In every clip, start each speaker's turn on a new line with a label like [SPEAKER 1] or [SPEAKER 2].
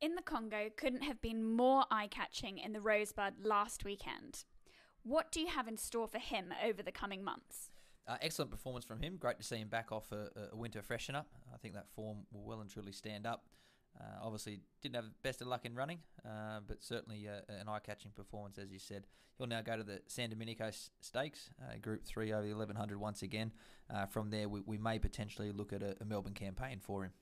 [SPEAKER 1] In the Congo couldn't have been more eye-catching in the Rosebud last weekend. What do you have in store for him over the coming months?
[SPEAKER 2] Excellent performance from him. Great to see him back off a winter freshen up. I think that form will well and truly stand up. Obviously, didn't have the best of luck in running, but certainly an eye-catching performance, as you said. He'll now go to the San Domenico Stakes, Group 3 over the 1100 once again. From there, we may potentially look at a Melbourne campaign for him.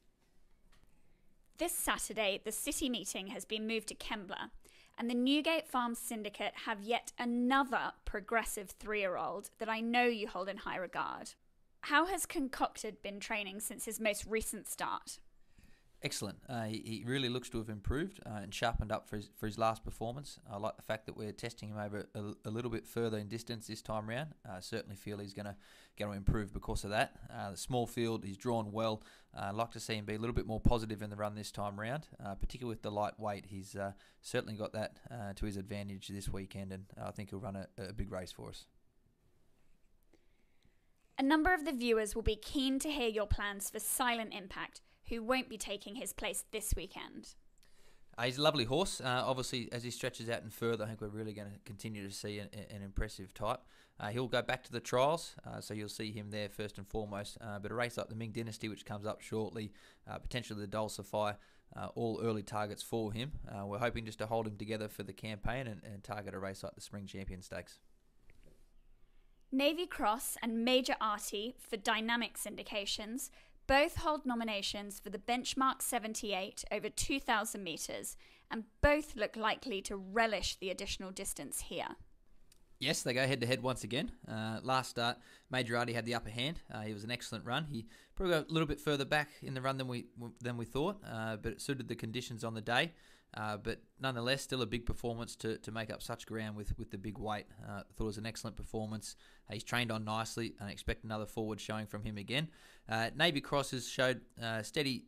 [SPEAKER 1] This Saturday, the City meeting has been moved to Kembla, and the Newgate Farms Syndicate have yet another progressive 3-year-old that I know you hold in high regard. How has Concocted been training since his most recent start?
[SPEAKER 2] Excellent. He really looks to have improved and sharpened up for his last performance. I like the fact that we're testing him over a little bit further in distance this time round. Certainly feel he's going to improve because of that. The small field, he's drawn well. I'd like to see him be a little bit more positive in the run this time round, particularly with the lightweight. He's certainly got that to his advantage this weekend, and I think he'll run a big race for us.
[SPEAKER 1] A number of the viewers will be keen to hear your plans for Silent Impact, who won't be taking his place this weekend.
[SPEAKER 2] He's a lovely horse. Obviously, as he stretches out and further, I think we're really going to continue to see an impressive type. He'll go back to the trials, so you'll see him there first and foremost. But a race like the Ming Dynasty, which comes up shortly, potentially the Dulcify, all early targets for him. We're hoping just to hold him together for the campaign and target a race like the Spring Champion Stakes.
[SPEAKER 1] Navy Cross and Major Arty for Dynamic Syndications both hold nominations for the Benchmark 78 over 2,000 metres, and both look likely to relish the additional distance here.
[SPEAKER 2] Yes, they go head-to-head once again. Last start, Major Arty had the upper hand. He was an excellent run. He probably got a little bit further back in the run than we thought, but it suited the conditions on the day. But nonetheless, still a big performance to make up such ground with the big weight. Thought it was an excellent performance. He's trained on nicely, and I expect another forward showing from him again. Navy Cross has showed steady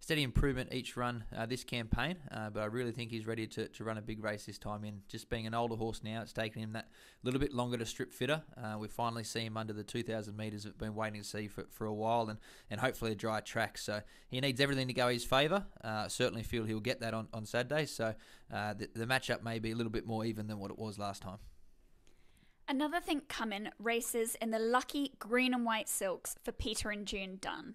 [SPEAKER 2] improvement each run this campaign, but I really think he's ready to run a big race this time in. Just being an older horse now, it's taken him that little bit longer to strip fitter. We finally see him under the 2,000 metres we've been waiting to see for a while, and hopefully a dry track. So he needs everything to go his favour. Certainly feel he'll get that on Saturday, so the matchup may be a little bit more even than what it was last time.
[SPEAKER 1] Another Think Coming races in the lucky green and white silks for Peter and June Dunn.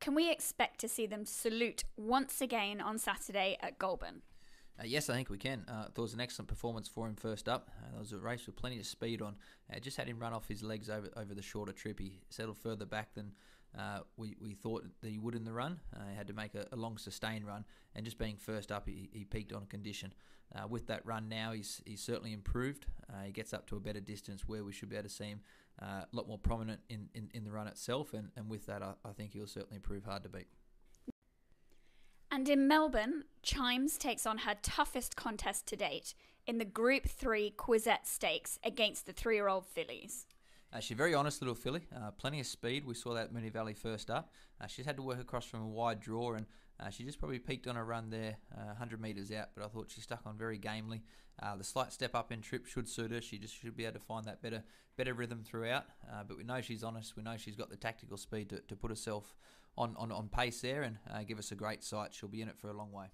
[SPEAKER 1] Can we expect to see them salute once again on Saturday at Goulburn?
[SPEAKER 2] Yes, I think we can. It was an excellent performance for him first up. There was a race with plenty of speed on. Just had him run off his legs over the shorter trip. He settled further back than we thought that he would in the run. He had to make a long sustained run, and just being first up, he peaked on condition. With that run now, he's certainly improved. He gets up to a better distance where we should be able to see him a lot more prominent in the run itself, and with that, I think he'll certainly prove hard to beat.
[SPEAKER 1] And in Melbourne, Chimes takes on her toughest contest to date in the Group 3 Quizette Stakes against the 3-year-old fillies.
[SPEAKER 2] She's a very honest little filly, plenty of speed. We saw that at Moonee Valley first up. She's had to work across from a wide draw, and she just probably peaked on a run there 100 metres out, but I thought she stuck on very gamely. The slight step up in trip should suit her. She just should be able to find that better rhythm throughout, but we know she's honest. We know she's got the tactical speed to put herself on pace there and give us a great sight. She'll be in it for a long way.